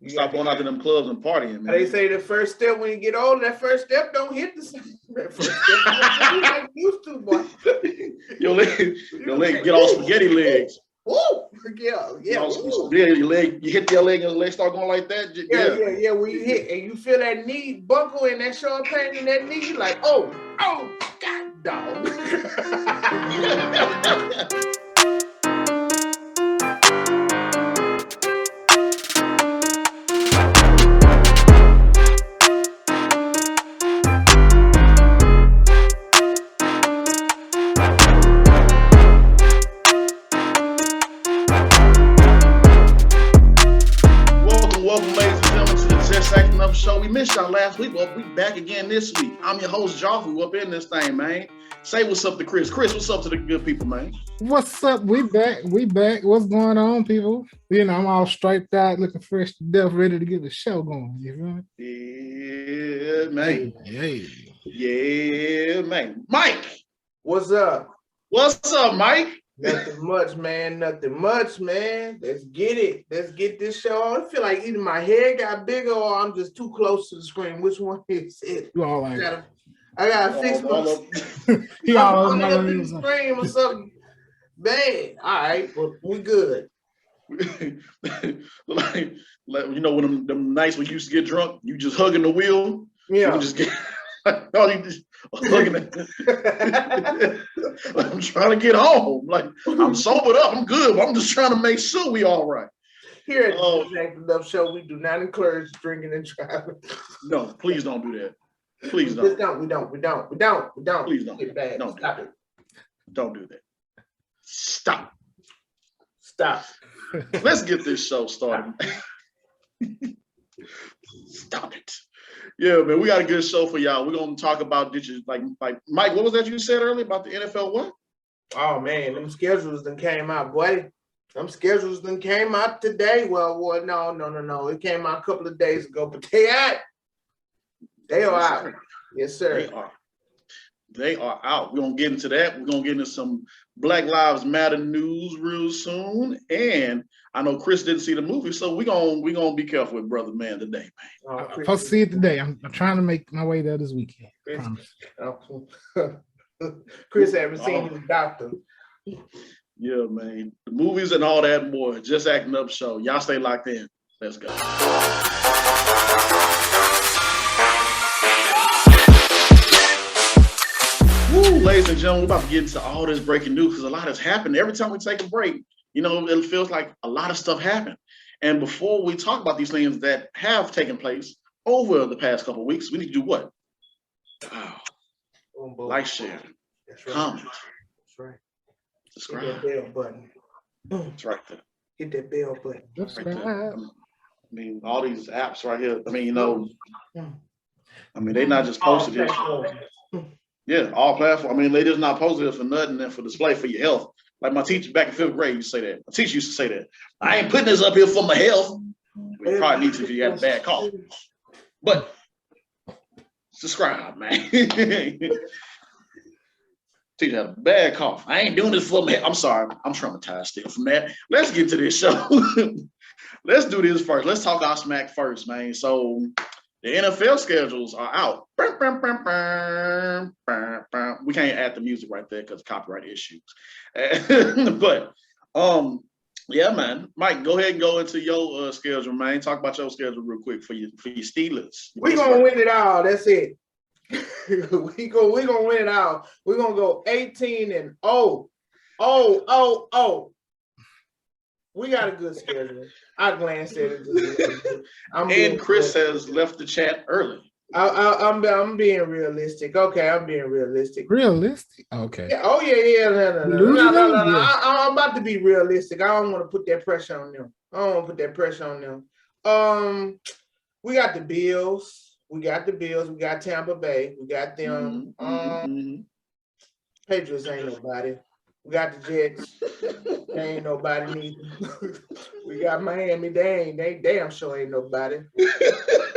Stop going out to them clubs and partying, man. They say the first step when you get older, that first step don't hit the same. That first step like used to, boy. Your leg get all spaghetti legs. Woo! Yeah. Your leg, you hit your leg and the leg start going like that. Yeah. When you hit and you feel that knee buckle and that sharp pain in that knee, you're like, oh, God, dog. Welcome, ladies and gentlemen, to the Just Acting Up Show. We missed y'all last week, but we back again this week. I'm your host, Joffrey, up in this thing, man. Say what's up to Chris. Chris, what's up to the good people, man? What's up? We back. What's going on, people? You know, I'm all striped out, looking fresh to death, ready to get the show going. You feel me? Yeah, man. Yeah, man. Mike! What's up? What's up, Mike? Nothing much, man. Let's get it. Let's get this show on. I feel like either my head got bigger or I'm just too close to the screen. Which one is it? You all like I gotta fix my he all up in the screen or something bad. All right, well, we good. like you know when them nights when you used to get drunk, you just hugging the wheel. Yeah. You just get you just hugging it. I'm trying to get home. Like I'm sobered up. I'm good, but I'm just trying to make sure we all right. Here at the Just Acting Up Show, we do not encourage drinking and driving. No, please don't do that. Please don't. We don't. Please don't. Get bad. Don't Stop it. Don't do that. Stop. Let's get this show started. Stop it. Yeah, man, we got a good show for y'all. We're gonna talk about like Mike. What was that you said earlier about the NFL? What? Oh man, them schedules done came out, boy. Them schedules done came out today. Well, no. It came out a couple of days ago, but they are out. Yes, sir. They are out. We're gonna get into that. We're gonna get into some Black Lives Matter news real soon. And I know Chris didn't see the movie, so we're gonna be careful with Brother Man today, man. I'm supposed to see it today. I'm trying to make my way there this weekend. Chris haven't seen his doctor. Yeah, man. The movies and all that more. Just Acting Up Show. Y'all stay locked in. Let's go. Woo, ladies and gentlemen, we're about to get into all this breaking news because a lot has happened. Every time we take a break, you know, it feels like a lot of stuff happened. And before we talk about these things that have taken place over the past couple of weeks, we need to do what? Like, share, comment. That's right. Subscribe. Hit that bell button. It's right there. Hit that bell button. Right there. I mean, all these apps right here. I mean, you know, they not just posted this. Yeah, all platforms. I mean, they just not posted it for nothing and for display for your health. Like my teacher back in 5th grade used to say that. My teacher used to say that. I ain't putting this up here for my health. You probably need to if you got a bad cough. But subscribe, man. Teacher had a bad cough. I ain't doing this for my health. I'm sorry. I'm traumatized still from that. Let's get to this show. Let's do this first. Let's talk our smack first, man. So the NFL schedules are out. We can't add the music right there because of copyright issues. But yeah, man. Mike, go ahead and go into your schedule, man. Talk about your schedule real quick for your Steelers. We're gonna win it all. That's it. we gonna win it all. We're gonna go 18-0. We got a good schedule. I glanced at it. And Chris has left the chat early. I'm being realistic. Okay, I'm being realistic. Realistic? Okay. Yeah, oh yeah. No. I'm about to be realistic. I don't want to put that pressure on them. We got the Bills. We got Tampa Bay. We got them. Patriots ain't nobody. We got the Jets. They ain't nobody neither. We got Miami. They damn sure ain't nobody.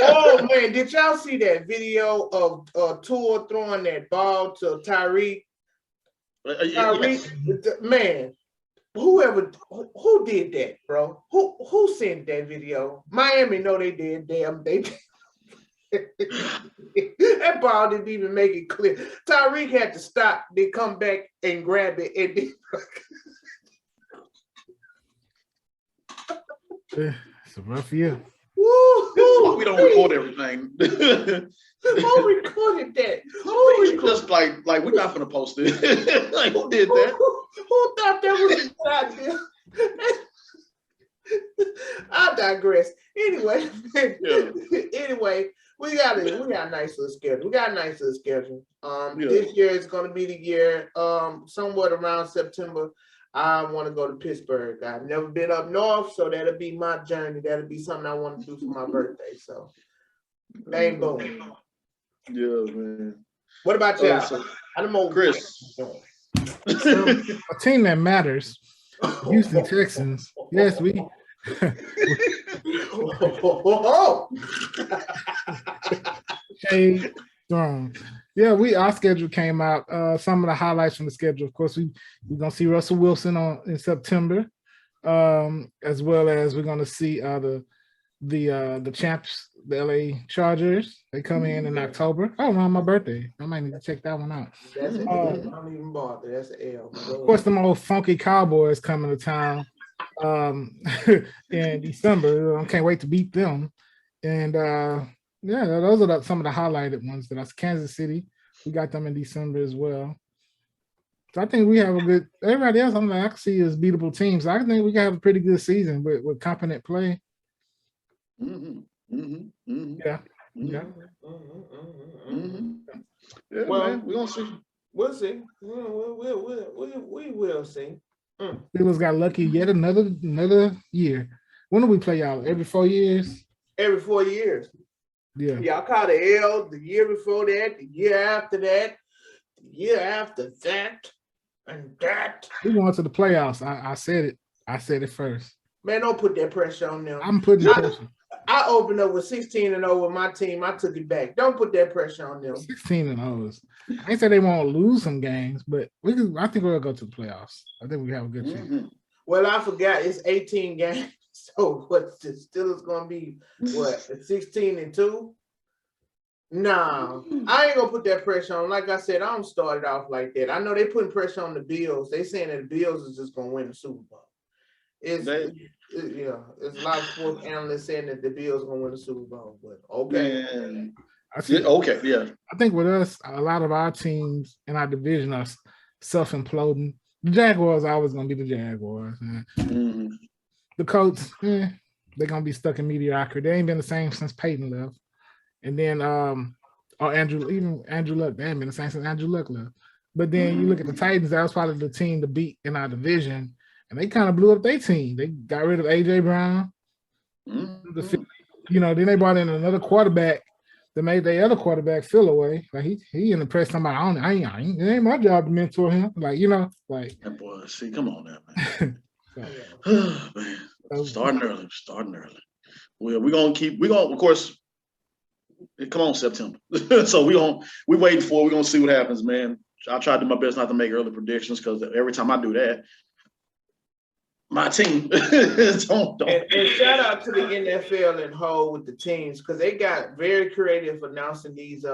Oh man, did y'all see that video of Tua throwing that ball to Tyreek? Yes. Man, who did that, bro? Who sent that video? Miami know they did. Damn, they did. That ball didn't even make it clear. Tyreek had to stop, then come back and grab it, and then it's a rough year. This is why we don't record everything. Who recorded that? Just like we're not gonna post it. Like, who did that? Who thought that was a good idea? I digress. Anyway, we got a nice little schedule. This year is gonna be the year, somewhat around September. I want to go to Pittsburgh. I've never been up north, so that'll be my journey. That'll be something I want to do for my birthday. So, bang boom. Yeah, man. What about y'all? Chris. A team that matters. Houston Texans. Yes, we. Shade thrown. Yeah, our schedule came out. Some of the highlights from the schedule. Of course, we're gonna see Russell Wilson in September, as well as we're gonna see the champs, the LA Chargers. They come in October. Oh, around my birthday. I might need to check that one out. That's an L. Don't even bother. That's an L. Of course, the old funky Cowboys coming to town in December. I can't wait to beat them. And yeah, those are some of the highlighted ones. That's Kansas City. We got them in December as well. So I think we have a good. Everybody else, I can see as beatable teams. So I think we can have a pretty good season with competent play. Yeah. Yeah, Well, man, we're gonna see. We'll see. We will see. Steelers got lucky yet another year. When do we play y'all? Every 4 years? Every 4 years. Yeah. Y'all caught an L the year before that, the year after that, the year after that, and that. We going to the playoffs. I said it. I said it first. Man, don't put that pressure on them. I'm putting pressure. I opened up with 16-0 with my team. I took it back. Don't put that pressure on them. 16-0. I ain't say they won't lose some games, but I think we'll go to the playoffs. I think we have a good chance. Well, I forgot it's 18 games. So what the Steelers gonna be? What, 16-2? No, I ain't gonna put that pressure on. Like I said, I don't start it off like that. I know they putting pressure on the Bills. They saying that the Bills is just gonna win the Super Bowl. It's a lot of sports analysts saying that the Bills gonna win the Super Bowl. But okay, Man. I think with us, a lot of our teams in our division are self-imploding. The Jaguars are always gonna be the Jaguars. The Colts, they're gonna be stuck in mediocrity. They ain't been the same since Peyton left. And then Andrew Luck, they ain't been the same since Andrew Luck left. But then you look at the Titans, that was probably the team to beat in our division, and they kind of blew up their team. They got rid of AJ Brown. Then they brought in another quarterback that made their other quarterback feel away. Like he in the press talking about, it ain't my job to mentor him. That boy, see, come on now, man. Man. Starting early. Well, we're gonna, of course, come on, September. So we waiting for it. We're gonna see what happens, man. I try to do my best not to make early predictions because every time I do that, my team don't. And shout out to the NFL and whole with the teams because they got very creative announcing these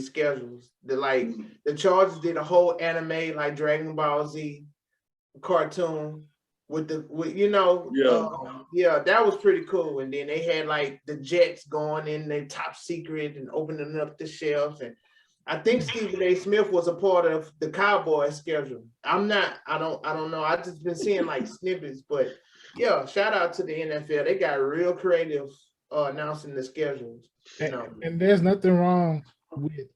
schedules. The Chargers did a whole anime like Dragon Ball Z cartoon that was pretty cool. And then they had like the Jets going in their top secret and opening up the shelves. And I think Stephen A. Smith was a part of the Cowboys schedule. I don't know. I just been seeing like snippets, but yeah, shout out to the NFL. They got real creative announcing the schedules. And there's nothing wrong with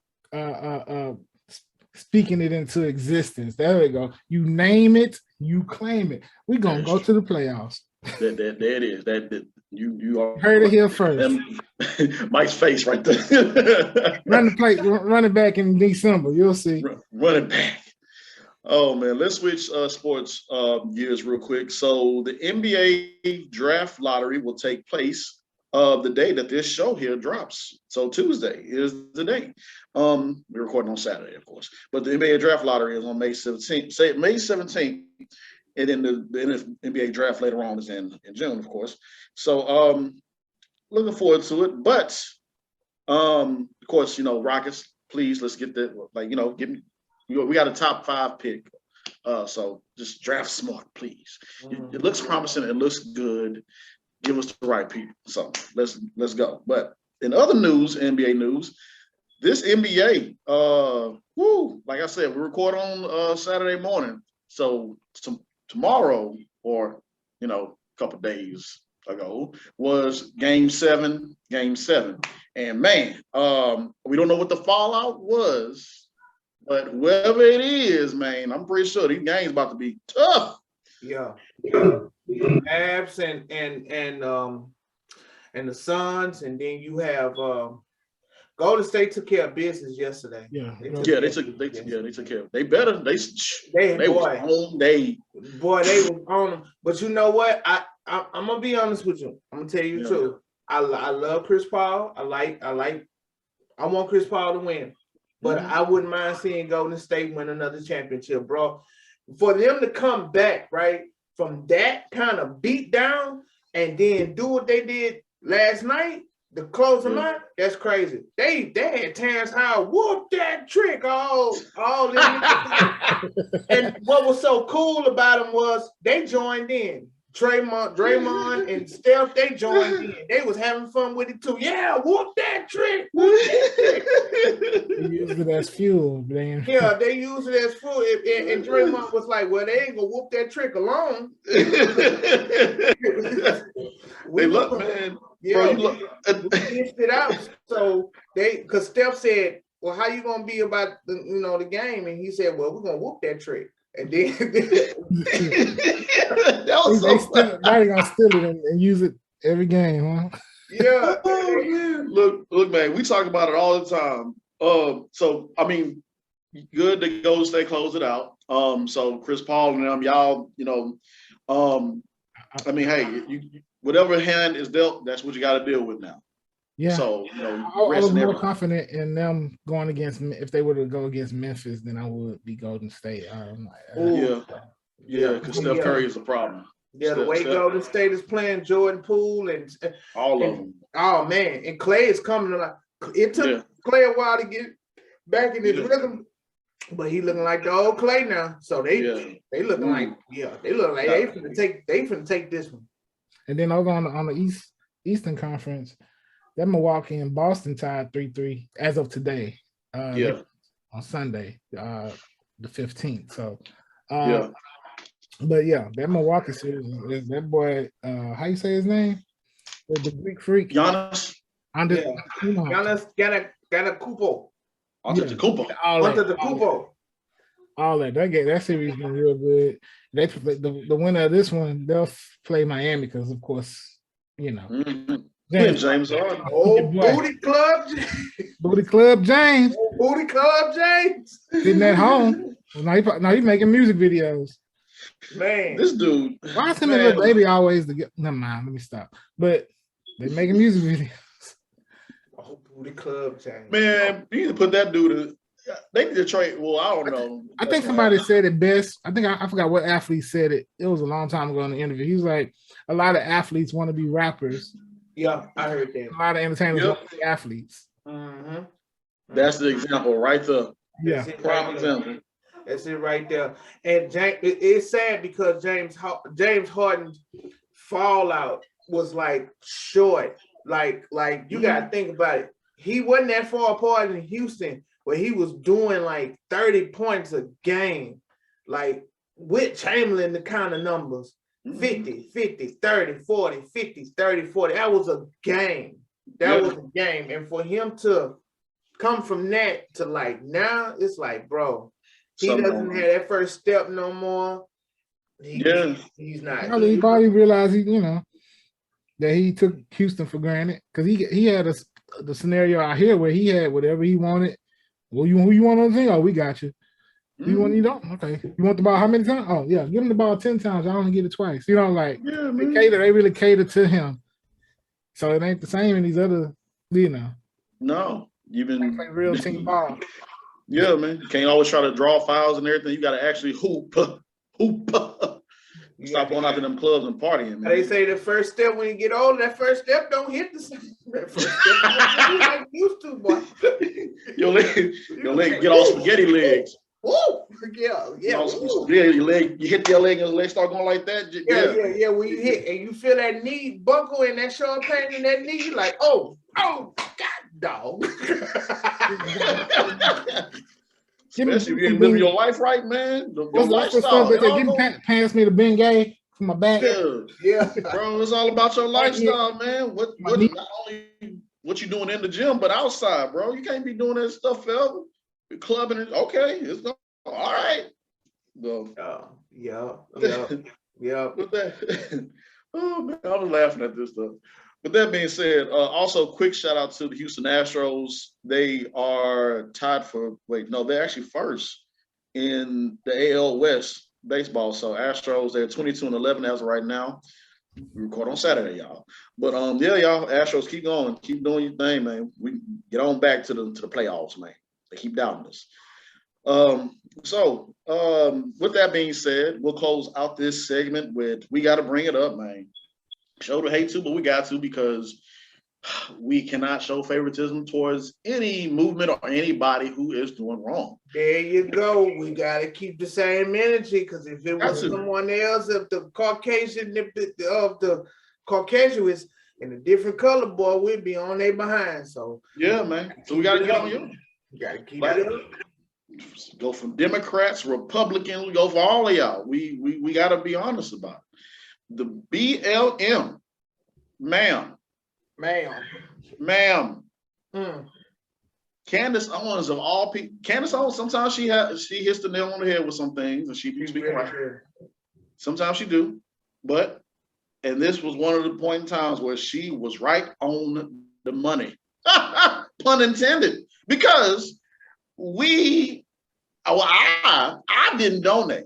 speaking it into existence. There we go. You name it, you claim it. We're gonna go to the playoffs. There it is. You are heard it here first. Mike's face right there. Run it back in December. You'll see. Run it back. Oh man, let's switch sports gears real quick. So the NBA draft lottery will take place of the day that this show here drops. So Tuesday is the day. We're recording on Saturday, of course, but the NBA draft lottery is on May 17th. Say May 17th, and then the NBA draft later on is in June, of course. So looking forward to it. But of course, Rockets, please let's get that. Like, give me. We got a top 5 pick. So just draft smart, please. It looks promising. It looks good. Give us the right people. So let's go. But in other news, NBA news, this NBA, like I said, we record on Saturday morning. So tomorrow, or a couple days ago, was Game 7. And man, we don't know what the fallout was, but whoever it is, man, I'm pretty sure these games about to be tough. Yeah. Mavs and the Suns, and then you have Golden State took care of business yesterday. Yeah, they took care of. They better. They was on. They was on them. But you know what? I'm gonna be honest with you. I'm gonna tell you the truth. I love Chris Paul. I want Chris Paul to win, but I wouldn't mind seeing Golden State win another championship, bro. For them to come back right from that kind of beat down and then do what they did last night, to close them out, that's crazy. They had Terrence Howard whoop that trick all and what was so cool about them was they joined in. Draymond and Steph, they joined in. They was having fun with it too. Yeah, whoop that trick. They used it as fuel, man. Yeah, they used it as fuel. And Draymond was like, well, they ain't gonna whoop that trick alone. They look, man. Yeah, we dished it out. So because Steph said, well, how you gonna be about the game? And he said, well, we're gonna whoop that trick. And then that was they're gonna steal it and use it every game, huh? Yeah. Oh, man. Look, man, we talk about it all the time. So I mean, good to Golden State close it out. So Chris Paul and them, y'all, I mean, hey, you whatever hand is dealt, that's what you got to deal with now. Yeah. So I was more confident in them going against, if they were to go against Memphis, than I would be Golden State. Because Steph Curry is a problem. Yeah, the way Golden State is playing, Jordan Poole and all of them. Oh man, and Clay is coming. It took Clay a while to get back in his rhythm, but he looking like the old Clay now. So they looking like they look like they finna take this one. And then over on the Eastern Conference, that Milwaukee and Boston tied 3-3 as of today. On Sunday, the 15th. So, but yeah, that Milwaukee series is that boy. How you say his name? The Greek freak. Giannis. Giannis Antetokounmpo. Antetokounmpo. All that series been real good. The winner of this one, they'll play Miami because, of course, James Harden. Booty Club James. Booty Club James. Sitting at home. Now he's making music videos. Man, this dude. Why is him and Lil Baby always together? Never mind. Let me stop. But they making music videos. Oh, Booty Club James. Man, you need to put that dude. They need to trade. Well, I don't know. I think somebody said it best. I think I forgot what athlete said it. It was a long time ago in the interview. He was like, a lot of athletes want to be rappers. Yeah, I heard that. A lot of entertainers want to be athletes. Mm-hmm. That's the example right there. Yeah, prime example. That's it right there. And it's sad because James Harden's fallout was like short. Like you gotta think about it. He wasn't that far apart in Houston, where he was doing like 30 points a game, like with Chamberlain, the kind of numbers. 50, 30, 40, 50, 30, 40. That was a game. Was a game. And for him to come from that to like now, it's like, bro, he doesn't have that first step no more. He's not. He probably realized that he took Houston for granted because he had the scenario out here where he had whatever he wanted. Well, who you want on the team? Oh, we got you. You don't? Okay. You want the ball how many times? Oh, yeah. Give him the ball 10 times. I only get it twice. They really cater to him. So it ain't the same in these other, you know. No, you've been play real team ball. Yeah, man. You can't always try to draw fouls and everything. You got to actually hoop. Stop going out to them clubs and partying, man. They say the first step when you get older, that first step don't hit the same. That first step like used to, boy. Your leg get all spaghetti legs. Woo! Yeah. Your leg, you hit your leg and the leg start going like that. Yeah. When you hit and you feel that knee buckle and that sharp pain in that knee, you're like, oh, God, dog. Especially if you ain't living your life right, man. What's the stuff that they didn't pass me the Bengay from my back? Yeah. Bro, it's all about your lifestyle, man. What not only what you doing in the gym, but outside, bro. You can't be doing that stuff forever. You're clubbing it. Okay, it's all right. Yeah. With that, oh man, I was laughing at this stuff. With that being said, also quick shout out to the Houston Astros. They are tied for they're actually first in the AL West baseball. So Astros, they're 22-11 as of right now. We record on Saturday, y'all. But y'all, Astros, keep going, keep doing your thing, man. We get on back to the playoffs, man. They keep doubting us. With that being said, we'll close out this segment with we got to bring it up, man. Show the hate to, but we got to because we cannot show favoritism towards any movement or anybody who is doing wrong. There you go. We got to keep the same energy because if it was someone else, if the Caucasian was in a different color, boy, we'd be on their behind. So yeah, man. So we got to get on you. You got to keep it up. Go from Democrats, Republicans, we go for all of y'all. We got to be honest about it. The BLM, ma'am. Candace Owens of all people. Candace Owens, sometimes she hits the nail on the head with some things, and she be speaking right. Sometimes she do, and this was one of the point in times where she was right on the money, pun intended, because I didn't donate.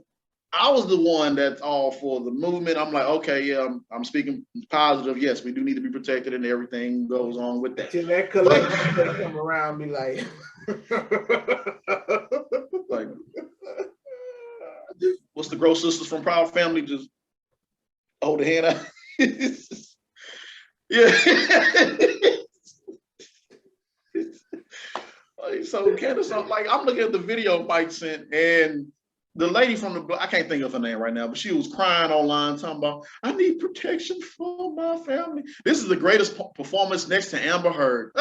I was the one that's all for the movement. I'm like, okay, yeah, I'm speaking positive. Yes, we do need to be protected, and everything goes on with that. Till that collection come around, be like, what's the Gross Sisters from Proud Family? Just hold the hand out. Yeah. So Candace, I'm looking at the video Mike sent, and the lady from I can't think of her name right now, but she was crying online talking about, I need protection for my family. This is the greatest performance next to Amber Heard.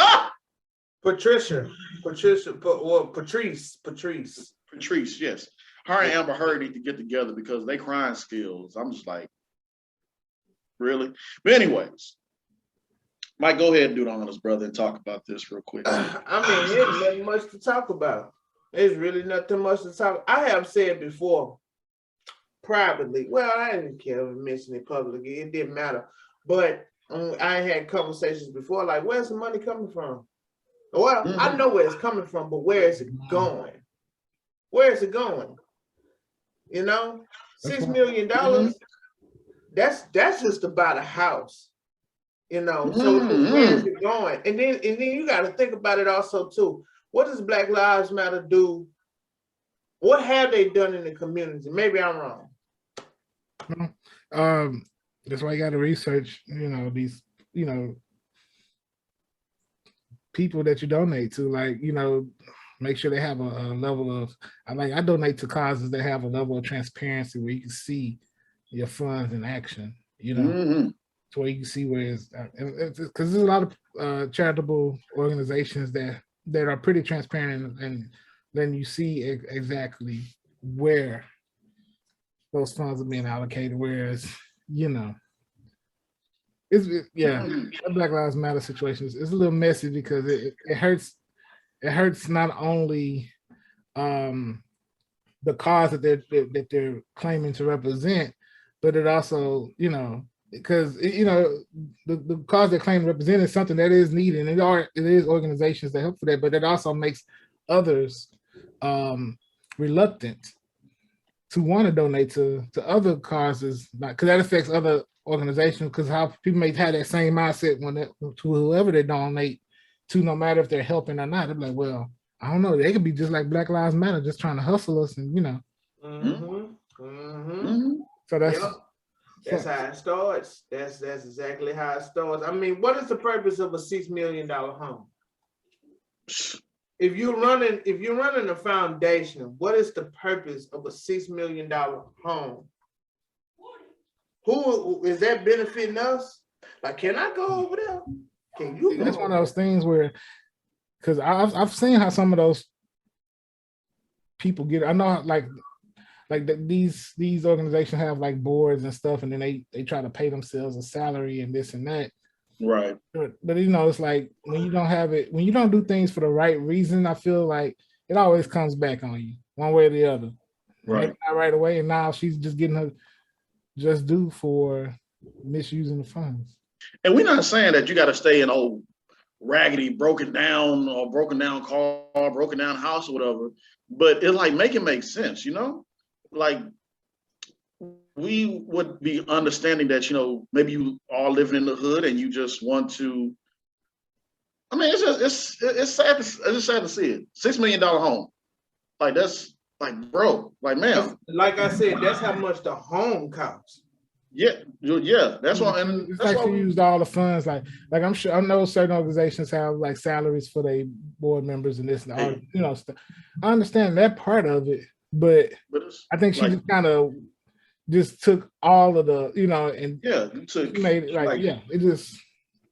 Patrice, yes. Her and Amber Heard need to get together because they crying skills. I'm just like, really? But anyways, Mike, go ahead and do the honors, brother, and talk about this real quick. There's nothing much to talk about. There's really nothing much to talk. I have said before, privately, well, I didn't care to mention it publicly. It didn't matter. But I had conversations before, like, where's the money coming from? Well, I know where it's coming from, but where is it going? Where is it going? You know, $6 million, that's just to buy the house. You know, so where is it going? And then you got to think about it also too. What does Black Lives Matter do? What have they done in the community? Maybe I'm wrong. That's why you got to research, these, people that you donate to, make sure they have a level of, I donate to causes that have a level of transparency where you can see your funds in action, to where you can see where it's, because there's a lot of charitable organizations that are pretty transparent, and then you see exactly where those funds are being allocated. Whereas, the Black Lives Matter situation is a little messy because it hurts. It hurts not only the cause that they're claiming to represent, but it also, because the cause they claim to represent is something that is needed, and it is organizations that help for that, but it also makes others reluctant to want to donate to other causes, because that affects other organizations, because how people may have that same mindset to whoever they donate to, no matter if they're helping or not. They're like, well, I don't know. They could be just like Black Lives Matter, just trying to hustle us, and So that's how it starts. That's exactly how it starts. I mean, what is the purpose of a $6 million home? If you're running a foundation, what is the purpose of a $6 million home? Who is that benefiting us? Like, can I go over there? Can you? That's one of those things where, because I've seen how some of those people get. I know like these organizations have like boards and stuff, and then they try to pay themselves a salary and this and that. Right. But it's like when you don't have it, when you don't do things for the right reason, I feel like it always comes back on you one way or the other. Right. Not right away, and now she's just getting her just due for misusing the funds. And we're not saying that you got to stay in old raggedy, broken down car, broken down house or whatever, but it like make it make sense, you know? Like we would be understanding that, you know, maybe you are living in the hood and you just want to, I mean, it's sad to see it. $6 million home. Like that's like, bro, like, man. Like I said, that's how much the home costs. Yeah, that's why. And it's that's like why she used all the funds. Like I'm sure I know certain organizations have like salaries for their board members and this and all, you know, stuff. I understand that part of it, but I think she like, just kind of just took all of the, you know, and made it like it just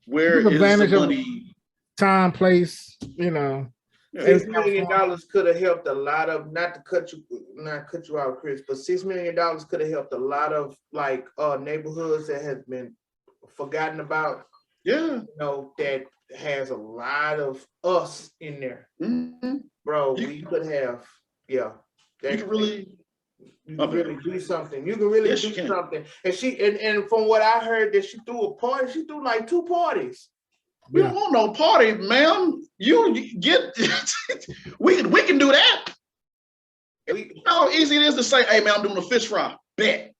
where is advantage the money? Of time, place, you know. $6 million could have helped a lot of, not to cut you out, Chris, but $6 million could have helped a lot of like neighborhoods that has been forgotten about. Yeah. You know, that has a lot of us in there. Mm-hmm. Bro, we could have, you can really do something. You can really do something. And and from what I heard, that she threw a party, she threw like 2 parties. We don't want no party, ma'am. You get we can do that. You know how easy it is to say, hey man, I'm doing a fish fry, bet.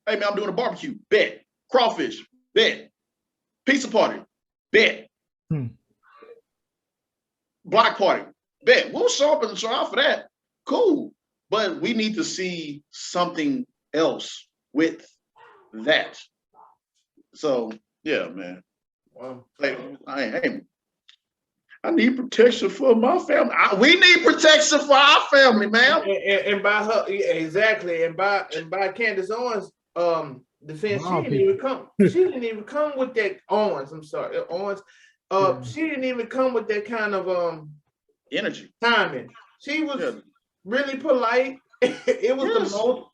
Hey man, I'm doing a barbecue, bet. Crawfish, bet. Pizza party, bet. Block party, bet. We'll show up and show out for that. Cool. But we need to see something else with that. So yeah, man. Wow. Like, I need protection for my family. We need protection for our family, man. And by her, exactly. And by Candace Owens, defense, she didn't even come with that Owens. I'm sorry, Owens. She didn't even come with that kind of energy, timing. She was really polite. It was the most.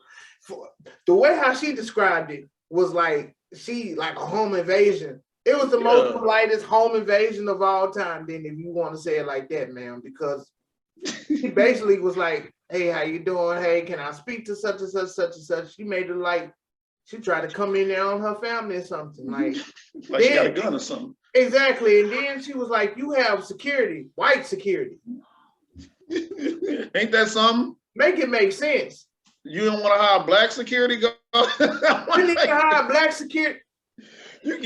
The way how she described it was like a home invasion. It was the most politest home invasion of all time, then, if you want to say it like that, ma'am, because she basically was like, hey, how you doing? Hey, can I speak to such and such, such and such? She made it like she tried to come in there on her family or something. Like she got a gun or something. Exactly. And then she was like, you have security, white security. Ain't that something? Make it make sense. You don't want to hire black security guard? You need to hire black security. You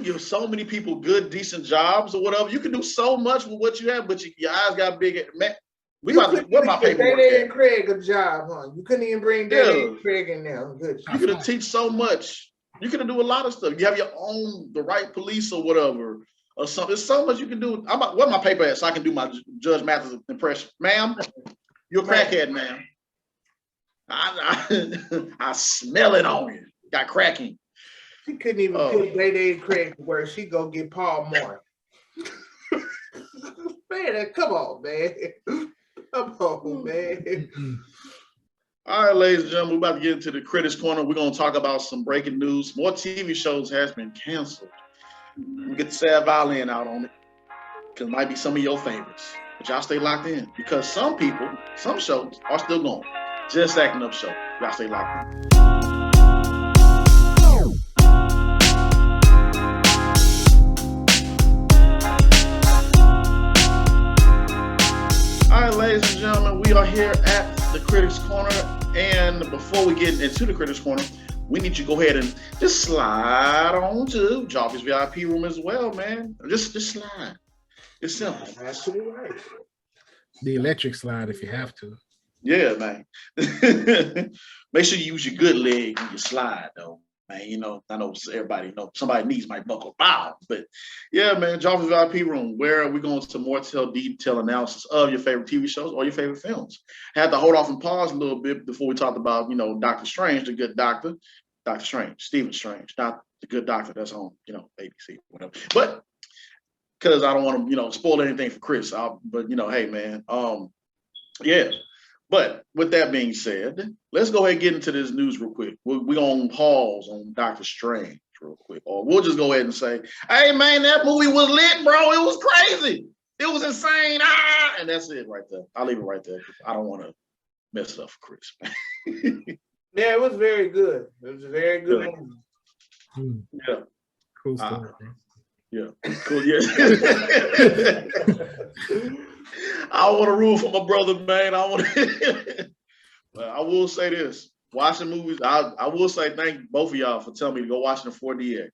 give so many people good, decent jobs or whatever. You can do so much with what you have, but your eyes got big. Man, what my paperwork? Day and Craig a job, huh? You couldn't even bring Day and Craig in there. Good. You could have teach so much. You could have do a lot of stuff. You have your own, the right police or whatever, or something. There's so much you can do. What my paper at so I can do my Judge Mathis impression, ma'am. You're a crackhead, ma'am. I smell it on you. Got cracking. She couldn't even put Day and Craig to where she go get Paul Martin. Man, come on, man. Come on, man. All right, ladies and gentlemen, we're about to get into the Critics Corner. We're going to talk about some breaking news. More TV shows has been canceled. We get the sad violin out on it because it might be some of your favorites. But y'all stay locked in because some shows are still going. Just Acting Up Show. Y'all stay locked in. All right, ladies and gentlemen, we are here at the Critics Corner. And before before we get into the Critics Corner, we need you to go ahead and just slide on to Joffrey's VIP room as well, man. Just slide. It's simple. That's to the right. The electric slide if you have to. Yeah, man. Make sure you use your good leg when you slide, though. Man, you know, I know everybody know somebody needs my buckle bow, but yeah, man, Joffrey's VIP room, where we're going to more detailed analysis of your favorite TV shows or your favorite films. Had to hold off and pause a little bit before we talked about, you know, Doctor Strange, the good doctor, Doctor Strange, Stephen Strange, not the good doctor that's on, you know, ABC, whatever. But because I don't want to, you know, spoil anything for Chris, but you know, hey, man, yeah. But with that being said, let's go ahead and get into this news real quick. We're going to pause on Doctor Strange real quick. Or we'll just go ahead and say, hey, man, that movie was lit, bro. It was crazy. It was insane. And that's it right there. I'll leave it right there. I don't want to mess it up for Chris. Yeah, it was very good. It was a very good movie. Yeah. Cool stuff. Yeah. Cool. Yeah. I don't want to rule for my brother, man. But I will say this: watching movies, I will say thank both of y'all for telling me to go watch the 4DX.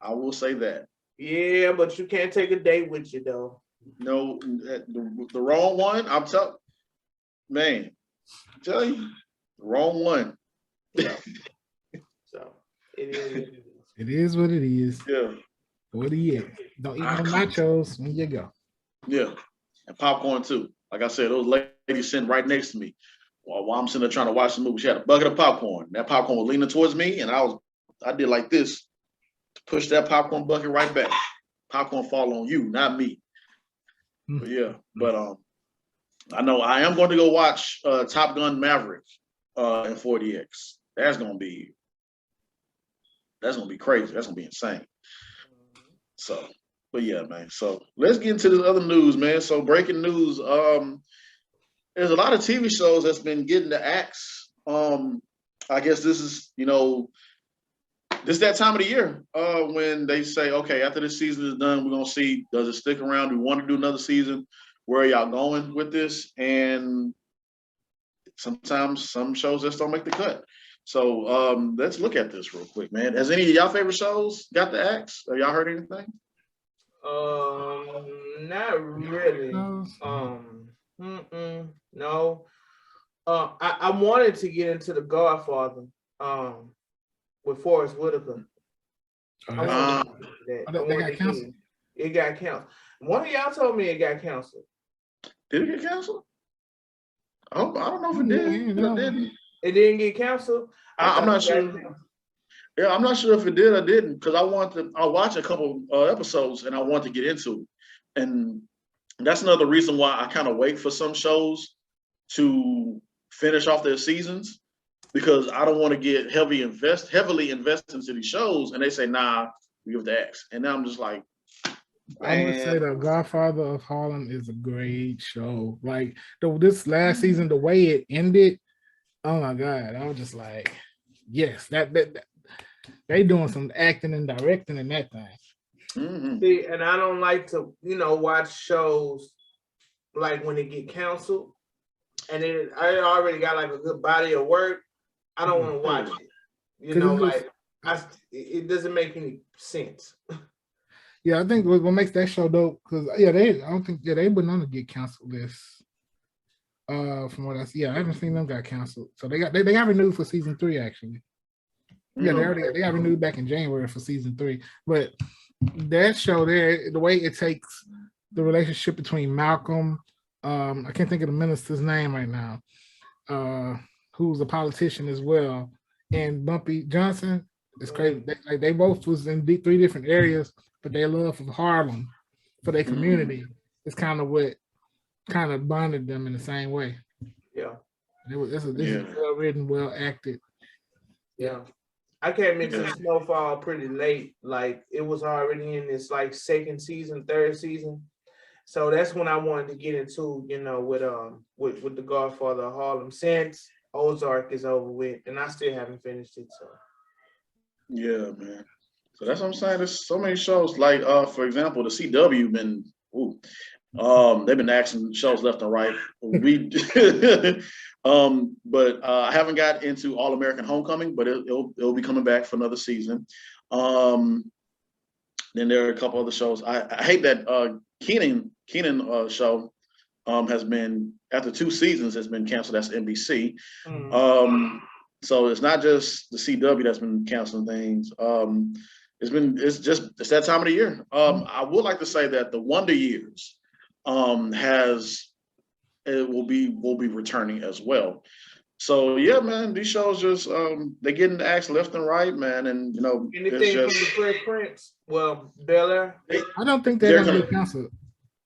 I will say that. Yeah, but you can't take a date with you though. No, the wrong one. I'm telling, man, I'm telling you, the wrong one. Yeah. So it is. It is what it is. Yeah. What do you? Don't eat no nachos when you go. Yeah. And popcorn too. Like I said, those ladies sitting right next to me while I'm sitting there trying to watch the movie. She had a bucket of popcorn. That popcorn was leaning towards me, and I did like this to push that popcorn bucket right back. Popcorn fall on you, not me. But yeah, I know I am going to go watch Top Gun Maverick in 4DX. That's gonna be crazy. That's gonna be insane. So. But yeah, man. So let's get into this other news, man. So breaking news. There's a lot of TV shows that's been getting the axe. I guess this is, you know, this that time of the year when they say, okay, after this season is done, we're gonna see, does it stick around? Do we want to do another season? Where are y'all going with this? And sometimes some shows just don't make the cut. So let's look at this real quick, man. Has any of y'all favorite shows got the axe? Have y'all heard anything? Not really. No. I wanted to get into The Godfather, with Forrest Whitaker. They got canceled. It got canceled. One of y'all told me it got canceled. Did it get canceled? Oh, I don't know if it did. No. It didn't. It didn't get canceled. I'm not sure. Yeah, I'm not sure if it did or didn't, because I watched a couple episodes and I want to get into it. And that's another reason why I kind of wait for some shows to finish off their seasons, because I don't want to get heavily invested into these shows and they say, nah, we give the X. And now I'm just like, I would say The Godfather of Harlem is a great show. Like this last season, the way it ended, oh my God, I was just like, yes, that they doing some acting and directing in that thing. Mm-hmm. See, and I don't like to, watch shows like when they get canceled and I already got like a good body of work. I don't want to watch it. It doesn't make any sense. Yeah, I think what makes that show dope, because I don't think they wouldn't on to get canceled list. From what I see, I haven't seen them got canceled. So they got renewed for season 3 actually. Yeah, they got renewed back in January for season 3. But that show there, the way it takes the relationship between Malcolm, I can't think of the minister's name right now, who's a politician as well, and Bumpy Johnson, it's crazy. They both was in 3 different areas, but their love of Harlem for their community is kind of what kind of bonded them in the same way. Yeah. This is well written, well acted. Yeah. I came into Snowfall pretty late. Like it was already in this like 2nd season, 3rd season. So that's when I wanted to get into, with The Godfather of Harlem, since Ozark is over with, and I still haven't finished it. So yeah, man. So that's what I'm saying. There's so many shows. Like for example, the CW they've been axing shows left and right. But I haven't got into All American Homecoming, but it'll be coming back for another season. Then there are a couple other shows. I hate that Kenan show has been, after 2 seasons, has been canceled. That's NBC. So it's not just the CW that's been canceling things. It's that time of the year. I would like to say that the Wonder Years will be returning as well. So yeah, man, these shows just they getting axed left and right, man, and you know, anything from the Fresh Prince. Well, Bel-Air. I don't think they're going to get canceled.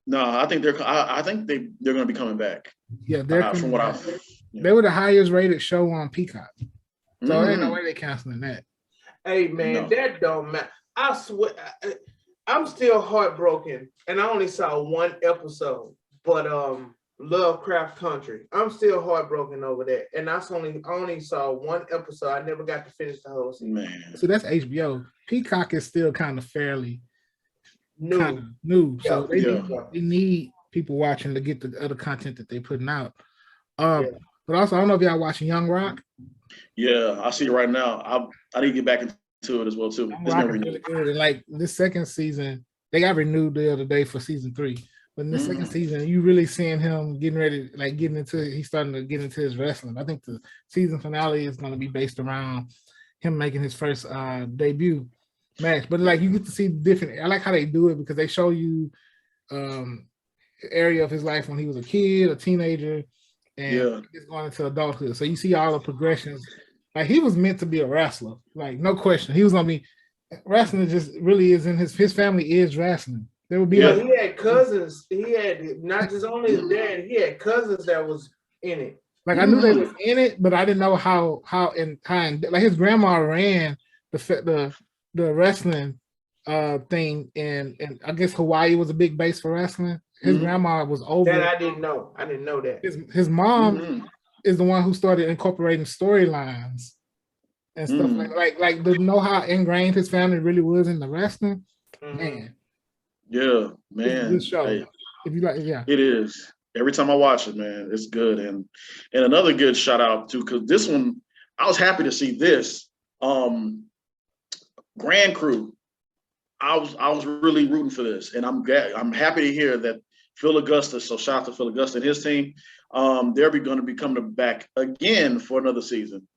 No, I think they're going to be coming back. Yeah, they're from what They were the highest rated show on Peacock, so ain't no way they're canceling that. Hey man, that don't matter. I swear, I'm still heartbroken, and I only saw 1 episode, but Lovecraft Country. I'm still heartbroken over that, and I only saw 1 episode. I never got to finish the whole season. Man, so that's HBO. Peacock is still kind of fairly new. So they need people watching to get the other content that they're putting out. But also, I don't know if y'all watching Young Rock. Yeah, I see it right now. I need to get back into it as well too. Young Rock is really good. And like this second season, they got renewed the other day for season 3. But in the second season, you really seeing him he's starting to get into his wrestling. I think the season finale is going to be based around him making his first debut match. But like you get to see different. I like how they do it because they show you area of his life when he was a kid, a teenager, and he's going into adulthood. So you see all the progressions. Like he was meant to be a wrestler, like no question. He was gonna be wrestling. Just really is in his family is wrestling. There would be he had cousins. He had not just only his dad. He had cousins that was in it. Like I knew they was in it, but I didn't know how like his grandma ran the wrestling thing, and I guess Hawaii was a big base for wrestling. His grandma was over. That I didn't know. I didn't know that. His mom is the one who started incorporating storylines and stuff like to know how ingrained his family really was in the wrestling. Man. Yeah, man. It's a good show. Hey, if you like, it is. Every time I watch it, man, it's good. And another good shout out too, because this one, I was happy to see this. Grand Crew. I was really rooting for this, and I'm happy to hear that Phil Augusta. So shout out to Phil Augusta and his team. They're going to be coming back again for another season.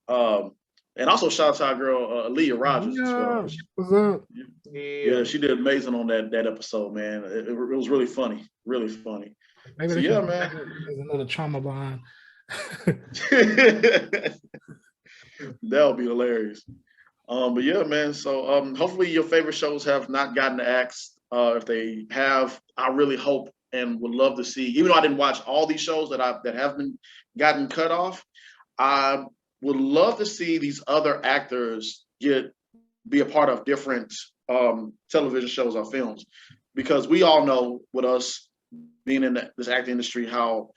And also shout out to our girl Aaliyah Rogers as well. What's up? Yeah, she did amazing on that episode, man. It was really funny, really funny. Maybe so, yeah, man. There's another trauma bond. That'll be hilarious. But yeah, man. So hopefully your favorite shows have not gotten axed. If they have, I really hope and would love to see. Even though I didn't watch all these shows that have been gotten cut off, I would love to see these other actors be a part of different television shows or films, because we all know with us being in this acting industry how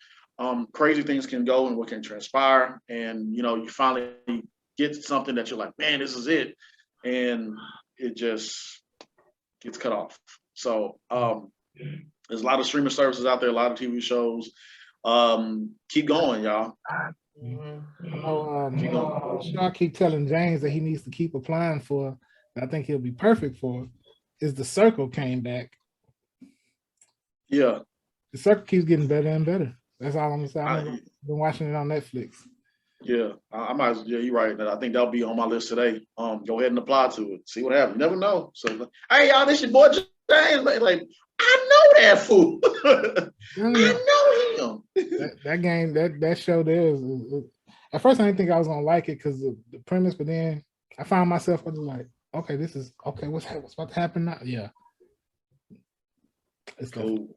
crazy things can go and what can transpire, and you know you finally get something that you're like, man, this is it, and it just gets cut off. So there's a lot of streaming services out there, a lot of TV shows. Keep going, y'all. I keep telling James that he needs to keep applying for, and I think he'll be perfect for, is The Circle came back. Yeah. The Circle keeps getting better and better. That's all I'm gonna say. I've been watching it on Netflix. Yeah, I might. Yeah, you're right. I think that'll be on my list today. Go ahead and apply to it. See what happens. You never know. So, hey, y'all, this your boy James. Like, I know that fool. I know him. that game, that show there is. At first, I didn't think I was gonna like it because of the premise, but then I found myself like, okay, this is okay. What's about to happen now? Yeah, it's cool.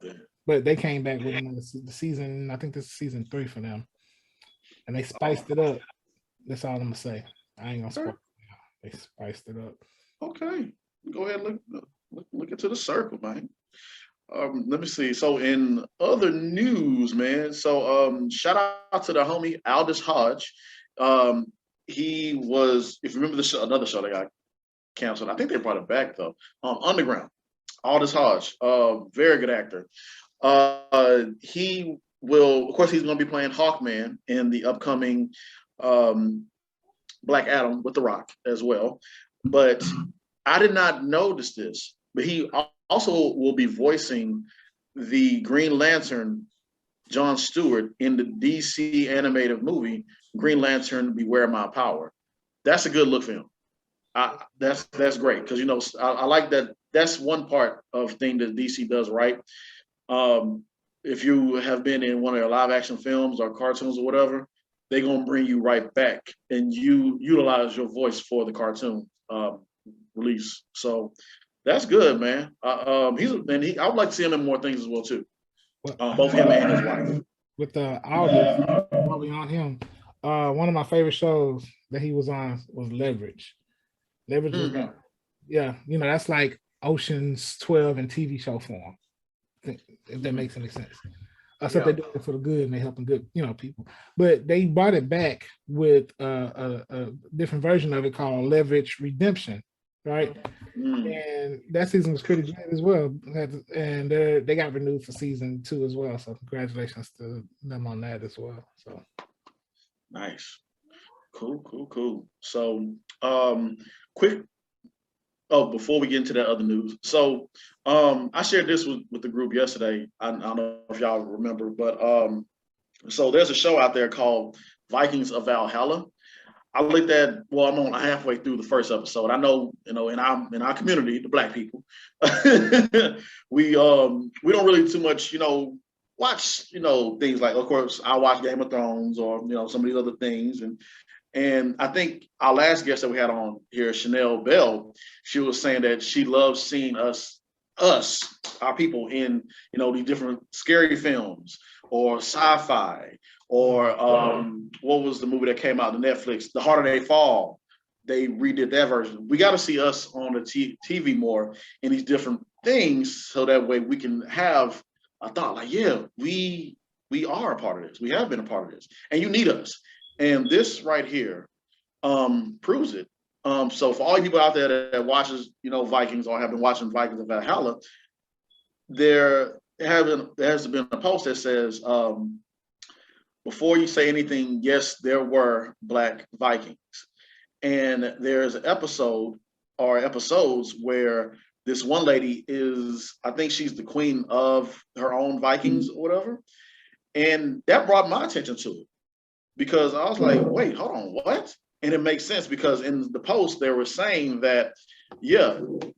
But they came back with the season. I think this is season 3 for them, and they spiced it up. That's all I'm gonna say. I ain't gonna spoil it. They spiced it up. Okay, go ahead and look into The Circle, man. Let me see. So in other news, man. So shout out to the homie Aldous Hodge. He was, if you remember the show, another show that got canceled. I think they brought it back though. Underground. Aldous Hodge, very good actor. He will, of course, he's going to be playing Hawkman in the upcoming Black Adam with The Rock as well. But I did not notice this, but he also will be voicing the Green Lantern, John Stewart, in the DC animated movie Green Lantern: Beware My Power. That's a good look for him. That's great because I like that. That's one part of thing that DC does right. If you have been in one of their live action films or cartoons or whatever, they're gonna bring you right back and you utilize your voice for the cartoon release. So that's good, man. I would like to see him in more things as well too. Both him and his wife. With August, while we on him, one of my favorite shows that he was on was Leverage. Leverage was that's like Ocean's 12 in TV show form. If that makes any sense. Except they're doing it for the good and they're helping good, people. But they brought it back with a different version of it called Leverage Redemption, right? And that season was pretty good as well. And they got renewed for season 2 as well. So congratulations to them on that as well. So nice. Cool. So quick. Oh, before we get into that other news. So I shared this with the group yesterday. I don't know if y'all remember, but so there's a show out there called Vikings of Valhalla. I looked at, I'm on halfway through the first episode. I know, in our community, the Black people, we don't really too much, watch, things like, of course, I watch Game of Thrones or, some of these other things. And I think our last guest that we had on here, Chanel Bell, she was saying that she loves seeing us, our people in, these different scary films or sci-fi or what was the movie that came out on Netflix, The Harder They Fall. They redid that version. We got to see us on the TV more in these different things so that way we can have a thought like, we are a part of this. We have been a part of this. And you need us. And this right here proves it. So for all you people out there that watches, Vikings or have been watching Vikings of Valhalla, there has been a post that says, before you say anything, yes, there were Black Vikings. And there's an episode or episodes where this one lady is, I think she's the queen of her own Vikings or whatever. And that brought my attention to it. Because I was like, wait, hold on, what? And it makes sense because in the post, they were saying that,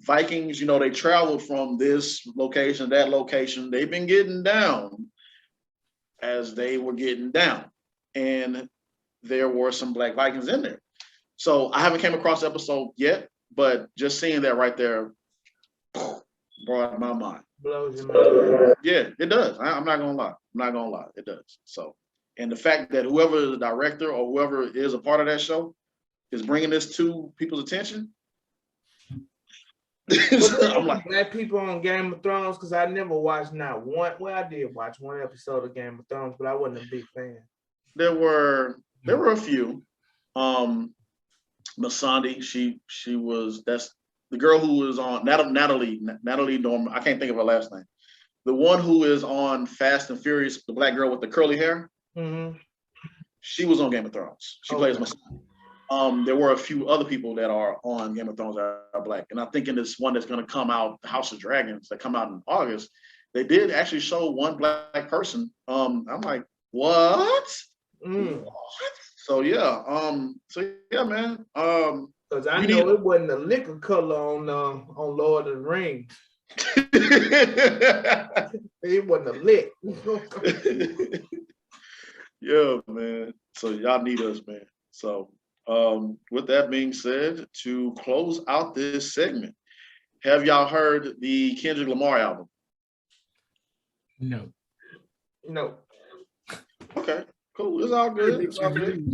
Vikings, they traveled from this location, that location. They've been getting down as they were getting down. And there were some Black Vikings in there. So I haven't came across the episode yet, but just seeing that right there brought my mind. Blows your mind. Yeah, it does. I'm not going to lie. It does. So. And the fact that whoever is the director or whoever is a part of that show is bringing this to people's attention. I'm like, Black people on Game of Thrones, because I never watched not one. Well, I did watch one episode of Game of Thrones, but I wasn't a big fan. There were a few. Masandi, that's the girl who was on Natalie Dormer. I can't think of her last name. The one who is on Fast and Furious, the Black girl with the curly hair. Mm-hmm. She was on Game of Thrones. She plays Masandi. There were a few other people that are on Game of Thrones that are Black. And I think in this one that's going to come out, the House of Dragons, that come out in August, they did actually show one Black person. I'm like, what? What? So yeah, man. Because I know it wasn't a liquor color on Lord of the Rings. It wasn't a lick. Yeah, man. So y'all need us, man. So with that being said, to close out this segment, have y'all heard the Kendrick Lamar album? No. Okay, cool. It's all good. It's all good.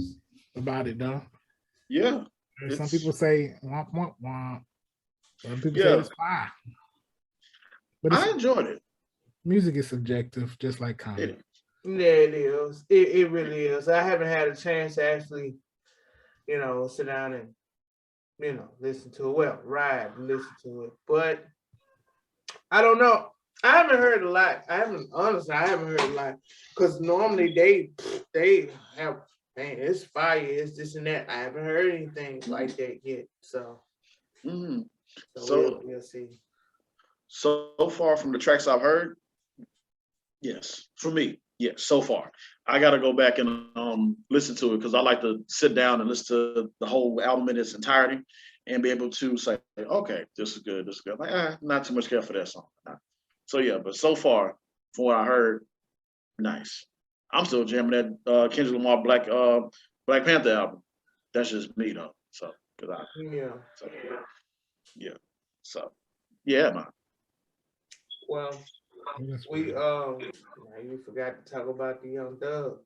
About it, though. Yeah. Some people say womp womp womp. Some people say it's fire. But I enjoyed it. Music is subjective, just like comedy. Yeah, it is. It really is. I haven't had a chance to actually, sit down and, listen to it. Well, ride and listen to it. But I don't know. I haven't heard a lot. I haven't heard a lot. Because normally they have, man, it's fire, it's this and that. I haven't heard anything like that yet. So, we'll see. So far from the tracks I've heard, yes, for me, yes, so far. I got to go back and listen to it because I like to sit down and listen to the whole album in its entirety and be able to say, okay, this is good, this is good. Like, not too much care for that song. So yeah, but so far, from what I heard, nice. I'm still jamming that Kendrick Lamar Black Panther album. That's just me though. So, yeah. So, yeah, man. Well, we you forgot to talk about the Young Thug.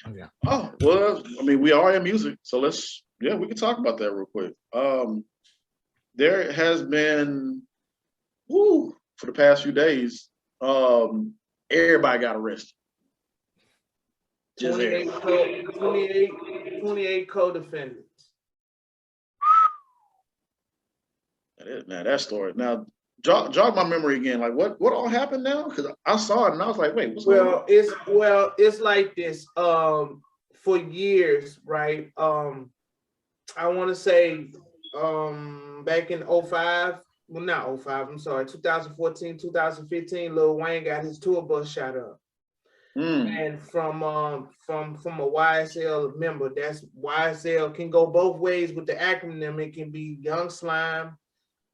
Oh yeah. Oh well, I mean, we are in music, so we can talk about that real quick. There has been, for the past few days, everybody got arrested. 28 co-defendants. Now that story. Now jog my memory again. Like what all happened now? Because I saw it and I was like, wait, what's going on? It's like this. For years, right? I want to say back in 05. Well, not 05. I'm sorry, 2014, 2015. Lil Wayne got his tour bus shot up. And from a YSL member, that's YSL can go both ways with the acronym. It can be Young Slime,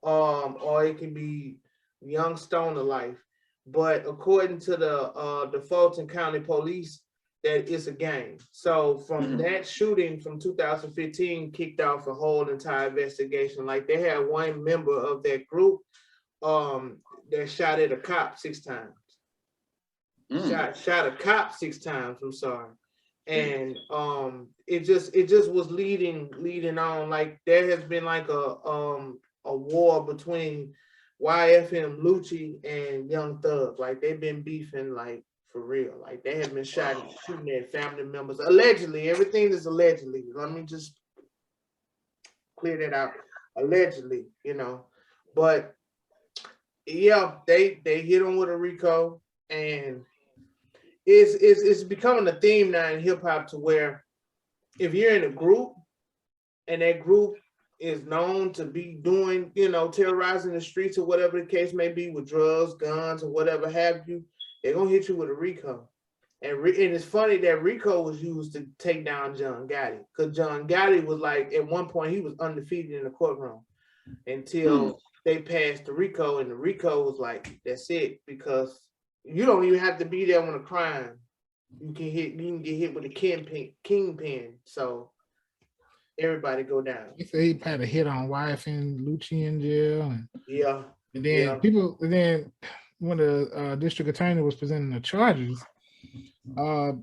or it can be Young Stoner Life. But according to the Fulton County Police, that it's a gang. So from that shooting from 2015 kicked off a whole entire investigation. Like they had one member of that group that shot at a cop 6 times. Shot a cop 6 times. I'm sorry, and it just was leading on. Like there has been like a war between YFM Lucci and Young Thug. Like they've been beefing like for real. Like they have been shooting at family members allegedly. Everything is allegedly. Let me just clear that out. Allegedly, but yeah, they hit him with a RICO and. It's becoming a theme now in hip hop to where if you're in a group and that group is known to be doing, terrorizing the streets or whatever the case may be with drugs, guns, or whatever have you, they're gonna hit you with a RICO. And it's funny that RICO was used to take down John Gotti, because John Gotti was like at one point he was undefeated in the courtroom until they passed the RICO, and the RICO was like, that's it, because you don't even have to be there on a crime. You can get hit with a kingpin. So everybody go down. He said he had a hit on YFN Lucci in jail. And then when the district attorney was presenting the charges,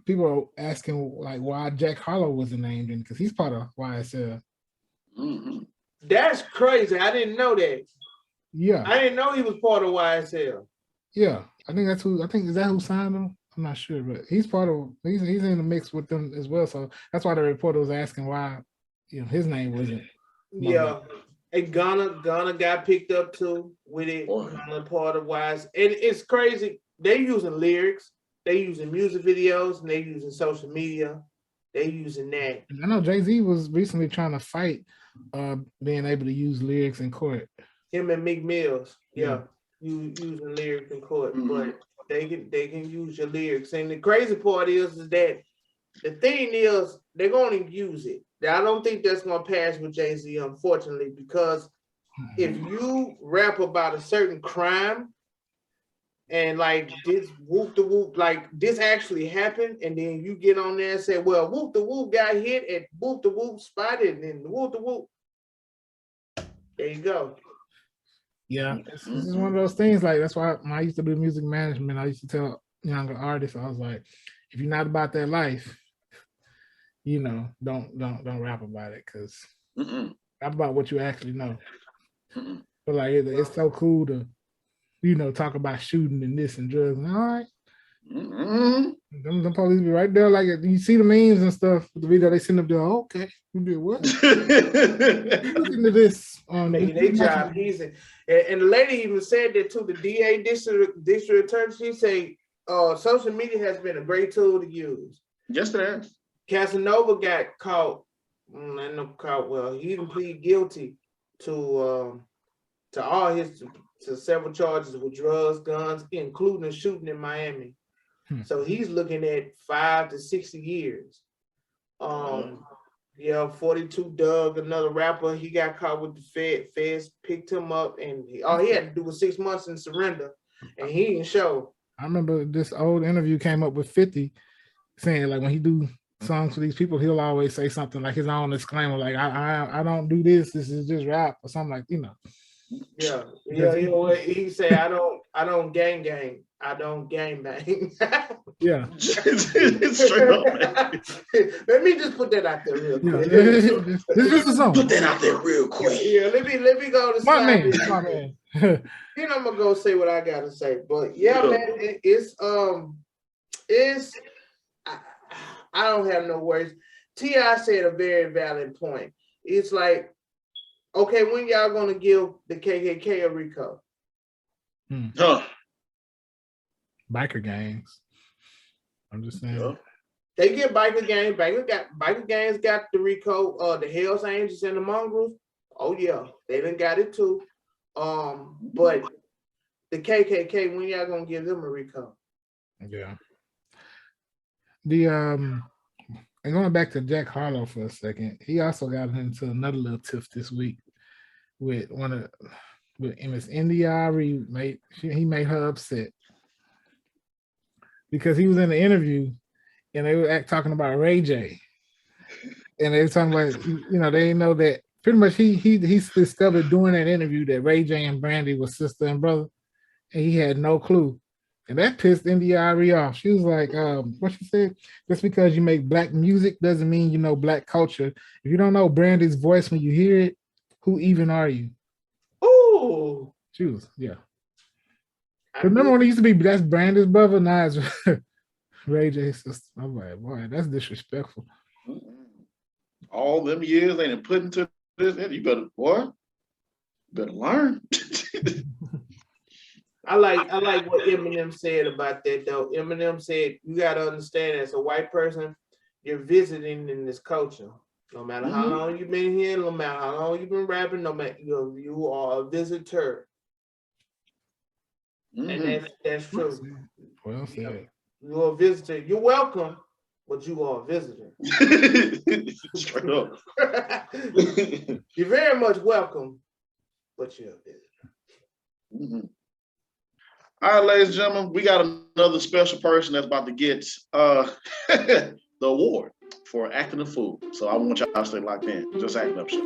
people were asking like why Jack Harlow wasn't named in, because he's part of YSL. That's crazy. I didn't know that. Yeah. I didn't know he was part of YSL. Yeah, I think is that who signed him? I'm not sure, but he's he's in the mix with them as well. So that's why the reporter was asking why, his name wasn't. Yeah, and Ghana got picked up too with it. Ghana part of YSL, and it's crazy. They using lyrics, they using music videos, and they using social media. They using that. I know Jay-Z was recently trying to fight being able to use lyrics in court. Him and Meek Mills, using lyrics in court, but they can use your lyrics. And the crazy part is that the thing is they're going to use it. I don't think that's going to pass with Jay-Z, unfortunately, because if you rap about a certain crime and like this whoop the whoop, like this actually happened, and then you get on there and say, well, whoop the whoop got hit at whoop the whoop spotted, and whoop the whoop. There you go. Yeah, this is one of those things. Like that's why when I used to do music management, I used to tell younger artists, I was like, if you're not about that life, don't rap about it, because rap about what you actually know. But like it's so cool to, talk about shooting and this and drugs. And all right, Mm-hmm. Them police be right there, like you see the memes and stuff. The video they send up there. Oh, okay, you did what? Look into this. Making their job easy. And the lady even said that to the DA district attorney. She say, social media has been a great tool to use. Yes, it has. Casanova got caught. Well, he didn't plead guilty to several charges with drugs, guns, including a shooting in Miami. So he's looking at 5 to 60 years. 42 Doug, another rapper, he got caught with the feds picked him up, and all he had to do was 6 months and surrender, and he didn't show. I remember this old interview came up with 50 saying, like, when he do songs for these people, he'll always say something like his own disclaimer, like I don't do this is just rap or something, like, you know. Yeah. He say I don't gang. I don't gang bang. Yeah. Straight up, man. Let me just put that out there real quick. This is a song. Put that out there real quick. Yeah, let me go to my man. Then I'm gonna go say what I gotta say. But yeah, man, I don't have no words. T.I. said a very valid point. It's like, okay, when y'all gonna give the KKK a RICO? Biker gangs. I'm just saying. Yeah. They get biker gangs. Biker gangs got the RICO. The Hells Angels and the Mongrels. Oh yeah, they done got it too. But the KKK, when y'all gonna give them a RICO? Yeah. And going back to Jack Harlow for a second, he also got into another little tiff this week with Miss India.Arie. He made her upset because he was in the interview and they were talking about Ray J, and they were talking about, you know, they know that pretty much he discovered during that interview that Ray J and Brandy was sister and brother, and he had no clue. And that pissed India.Arie off. She was like, what she said, just because you make black music doesn't mean you know black culture. If you don't know Brandy's voice when you hear it, who even are you? Ooh. She was, yeah. Remember when it used to be, that's Brandy's brother, now it's Ray J's sister. I'm like, boy, that's disrespectful. All them years they done put into this, you better learn. I like what Eminem said about that though. Eminem said, you gotta understand, as a white person, you're visiting in this culture. No matter how long you've been here, no matter how long you've been rapping, no matter, you are a visitor. And that's true. Well said. You're a visitor. You're welcome, but you are a visitor. Straight up. You're very much welcome, but you're a visitor. All right, ladies and gentlemen, we got another special person that's about to get the award for acting a fool. So I want y'all to stay locked in. Just Acting Up Show.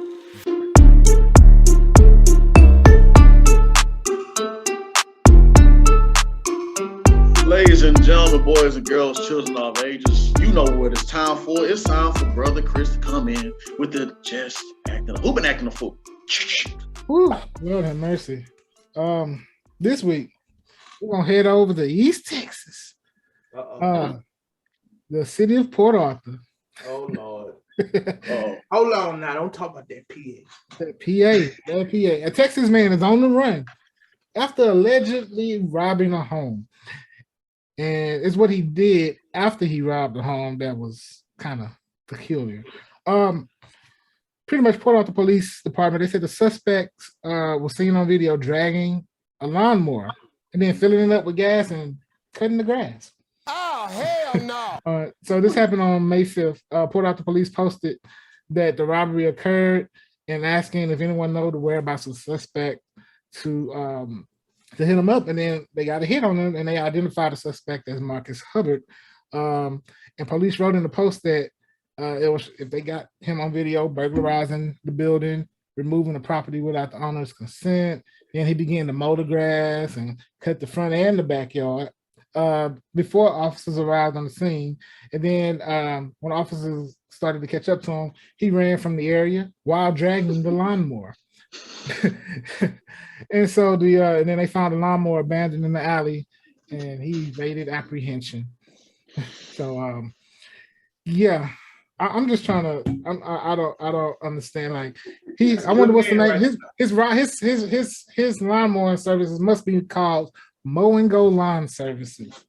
Ladies and gentlemen, boys and girls, children of all ages, you know what it's time for. It's time for Brother Chris to come in with the Just Acting. Who been acting a fool? Whew, Lord have mercy. This week, we're gonna head over to East Texas. The city of Port Arthur. Oh Lord. Hold on now, don't talk about that PA. That PA. A Texas man is on the run after allegedly robbing a home. And it's what he did after he robbed the home that was kind of peculiar. Pretty much Port Arthur Police Department, they said the suspect was seen on video dragging a lawnmower and then filling it up with gas and cutting the grass. Oh, hell no. So this happened on May 5th. Port Arthur Police posted that the robbery occurred and asking if anyone knows the whereabouts of the suspect to hit him up. And then they got a hit on him and they identified the suspect as Marcus Hubbard. And police wrote in the post that it was, if they got him on video, burglarizing the building, removing the property without the owner's consent. Then he began to mow the grass and cut the front and the backyard before officers arrived on the scene. And then when officers started to catch up to him, he ran from the area while dragging the lawnmower. And so and then they found the lawnmower abandoned in the alley. and he evaded apprehension. So yeah, I'm just trying to. I don't understand. Like I wonder what's the name. His lawnmowing services must be called Mow and Go Lawn Services.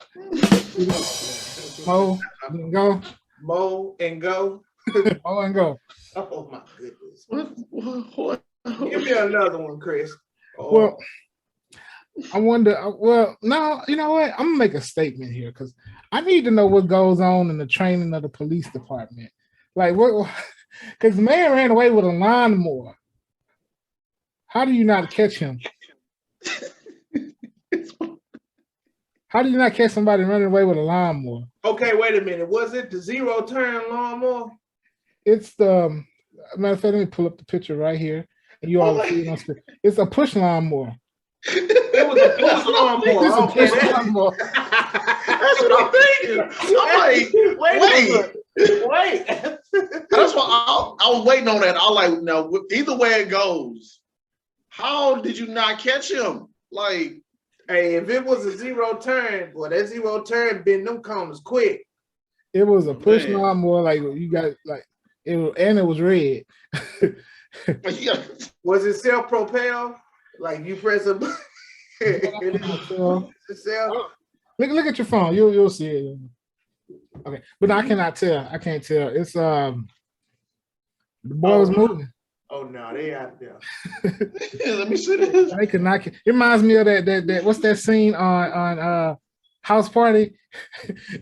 Mow and Go. Mow and Go. Mow and Go. Oh my goodness. What? Give me another one, Chris. Oh. Well, I wonder. Well, no, you know what? I'm gonna make a statement here because I need to know what goes on in the training of the police department. Like what? Because the man ran away with a lawnmower. How do you not catch him? How do you not catch somebody running away with a lawnmower? Okay, wait a minute. Was it the zero-turn lawnmower? It's the matter of fact. Let me pull up the picture right here, and you all see it on screen. It's a push lawnmower. It was a push lawnmower. It's a push lawnmower. That's what I'm thinking. I'm like, wait. That's what I was waiting on that. I was like, now, either way it goes, how did you not catch him? Like, hey, if it was a zero turn, boy, that zero turn bend them corners quick. It was a push lawnmower, like you got like it was, and it was red. Was it self-propelled? Like you press a button. Look at your phone. You'll see it. Okay, but no, I cannot tell. I can't tell. It's the boy was moving. Oh no, they out there. Let me see this. They could not. It reminds me of that what's that scene on House Party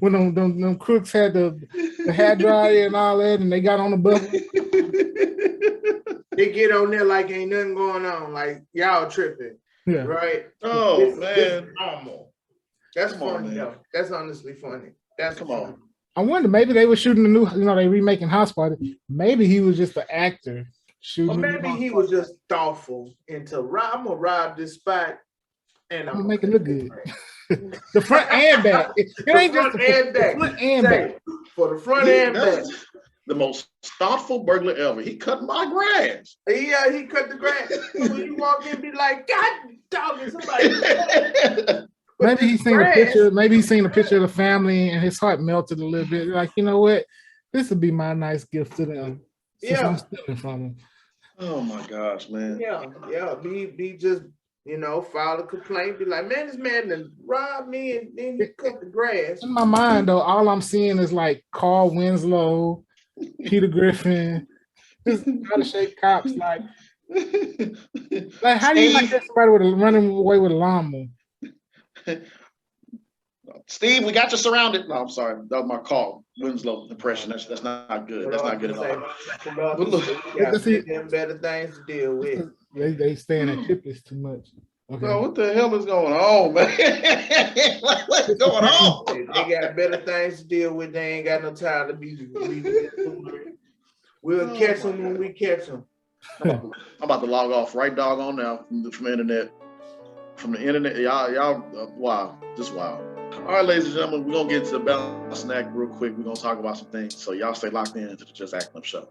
when them crooks had the hair dryer and all that, and they got on the bus. They get on there like ain't nothing going on, like y'all tripping. Yeah. Right. Oh man. This normal. That's funny though. That's honestly funny. That's come on. I wonder, maybe they were shooting the new, they remaking House Party. Maybe he was just the actor shooting. Or maybe he was just thoughtful into I'm gonna rob this spot and I'm gonna make it look good. The front and back. It ain't just the front and back. For the front and back. The most thoughtful burglar ever. He cut my grass. Yeah, he cut the grass. When you walk in, be like, God, dog, is somebody. Maybe he's seen a picture. Maybe he's seen a picture of the family, and his heart melted a little bit. Like, you know what? This would be my nice gift to them. Since I'm stealing from them. Oh my gosh, man. Yeah. Be just, file a complaint. Be like, man, this man done robbed me, and then he cut the grass. In my mind, though, all I'm seeing is like Carl Winslow, Peter Griffin, just out of shape cops. Like how do you not get somebody running away with a lawnmower? Steve, we got you surrounded. No, I'm sorry. That was my Carl Winslow impression. That's not good. That's not good at all. But look, them better things to deal with. They staying at Chipley's too much. Okay. No, what the hell is going on, man? What's going on? They got better things to deal with. They ain't got no time to be. We'll catch them when we catch them. I'm about to log off right doggone now from the internet. From the internet, y'all, wow, just wow. All right, ladies and gentlemen, we're gonna get to the balancing act real quick. We're gonna talk about some things, so y'all stay locked in to the Just Acting Up Show.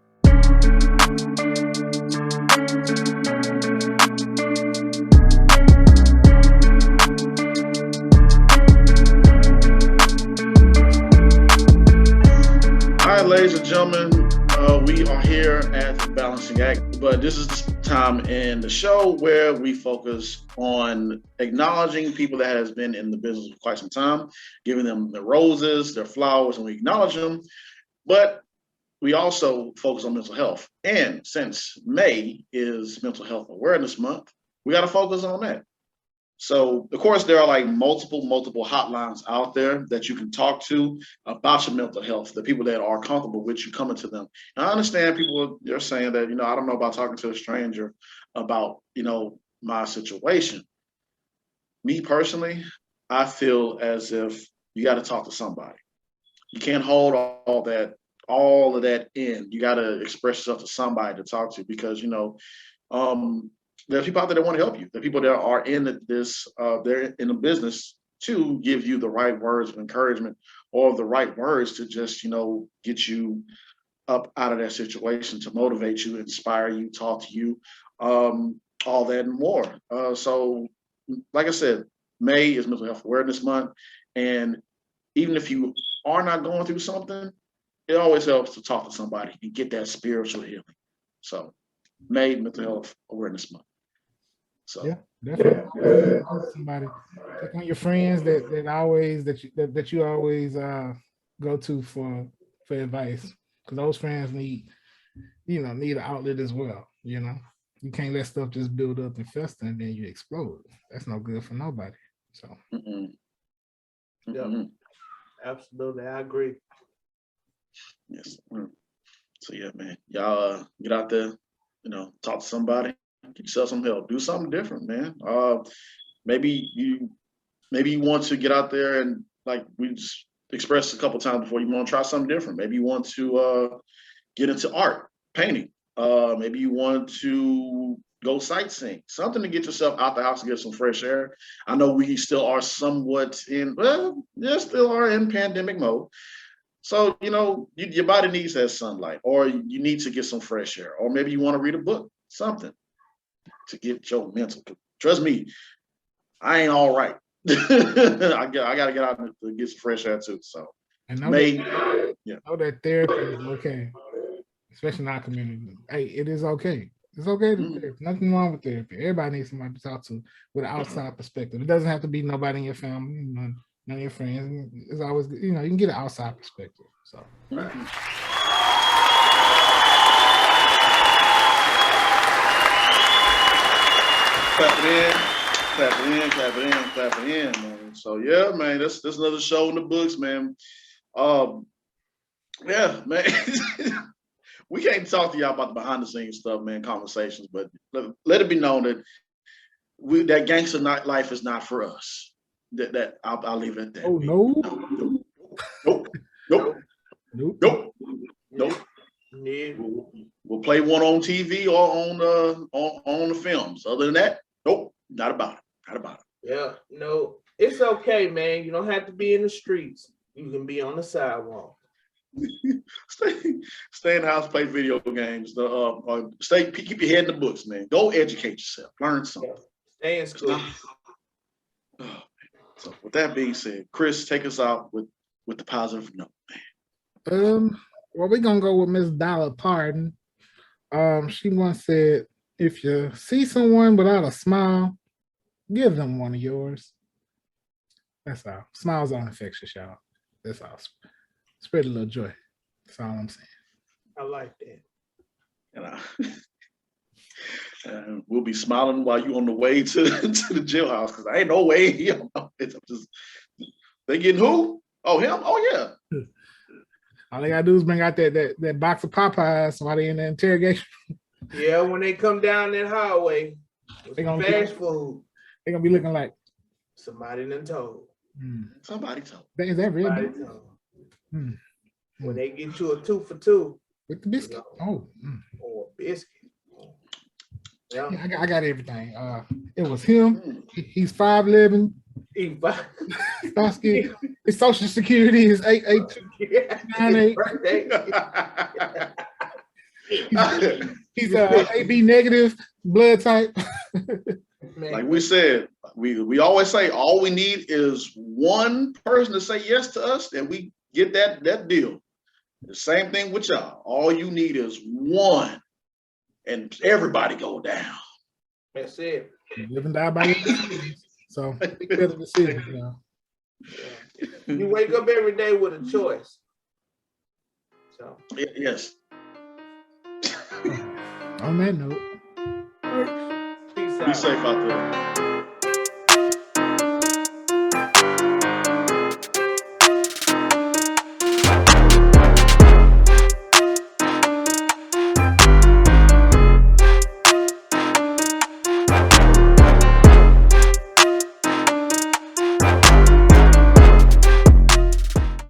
All right, ladies and gentlemen, we are here at the Balancing Act, but this is the time in the show where we focus on acknowledging people that has been in the business for quite some time, giving them their roses, their flowers, and we acknowledge them. But we also focus on mental health. And since May is Mental Health Awareness Month, we got to focus on that. So, of course, there are like multiple hotlines out there that you can talk to about your mental health, the people that are comfortable with you coming to them. And I understand people are saying that, I don't know about talking to a stranger about, my situation. Me personally, I feel as if you got to talk to somebody. You can't hold all of that in. You got to express yourself to somebody to talk to because, there are people out there that want to help you. There are people that are in they're in the business to give you the right words of encouragement or the right words to just, get you up out of that situation, to motivate you, inspire you, talk to you, all that and more. So, like I said, May is Mental Health Awareness Month. And even if you are not going through something, it always helps to talk to somebody and get that spiritual healing. So May, Mental Health Awareness Month. So yeah, definitely. Somebody check on your friends that you always go to for advice, because those friends need an outlet as well. You can't let stuff just build up and fester and then you explode. That's no good for nobody. So yeah, absolutely, I agree. Yes. So yeah, man, y'all get out there, talk to somebody, get yourself some help, do something different, man. Maybe you want to get out there and, like we just expressed a couple times before, you want to try something different. Maybe you want to get into art, painting. Maybe you want to go sightseeing, something to get yourself out the house and get some fresh air. I know we still are somewhat still are in pandemic mode. So, your body needs that sunlight, or you need to get some fresh air, or maybe you want to read a book, something to get your mental. Trust me, I ain't all right. I got to get out and get some fresh air too. So, know that therapy is okay, especially in our community. Hey, it is okay. It's okay. There's nothing wrong with therapy. Everybody needs somebody to talk to with an outside perspective. It doesn't have to be nobody in your family, none of your friends. It's always, you can get an outside perspective. So. Clap it in, man. So yeah, man, that's another show in the books, man. Yeah, man. We can't talk to y'all about the behind the scenes stuff, man, conversations, but let it be known that that gangster life is not for us. That I'll leave it at that. Oh Nope. We'll play one on TV or on the films. Other than that, nope, not about it. Yeah, no, it's okay, man. You don't have to be in the streets. You can be on the sidewalk. Stay in the house, play video games. Keep your head in the books, man. Go educate yourself, learn something. Stay in school. So with that being said, Chris, take us out with the positive note, man. Well, we're gonna go with Miss Dollar Pardon. She once said, if you see someone without a smile, give them one of yours. That's all. Smiles are infectious, y'all. That's all. Spread a little joy. That's all I'm saying. I like that. We'll be smiling while you on the way to the jailhouse, because I ain't no way. It's just, they getting who? Oh, him? Oh yeah. All they gotta do is bring out that box of Popeyes while they in the interrogation. Yeah, when they come down that highway, they gonna fast food. They're gonna be looking like somebody done told. Somebody told. Is that real? When they get you a 2 for 2 with the biscuit. Or a biscuit. Yeah, I got everything. It was him. He's 5'11". His social security is 88298. He's AB negative blood type. Like we said, we always say all we need is one person to say yes to us, and we get that deal. The same thing with y'all. All you need is one, and everybody go down. That's it. Live and die by your decisions. So make better decisions, y'all. You wake up every day with a choice. So yes. On that note, peace out. Be safe out there.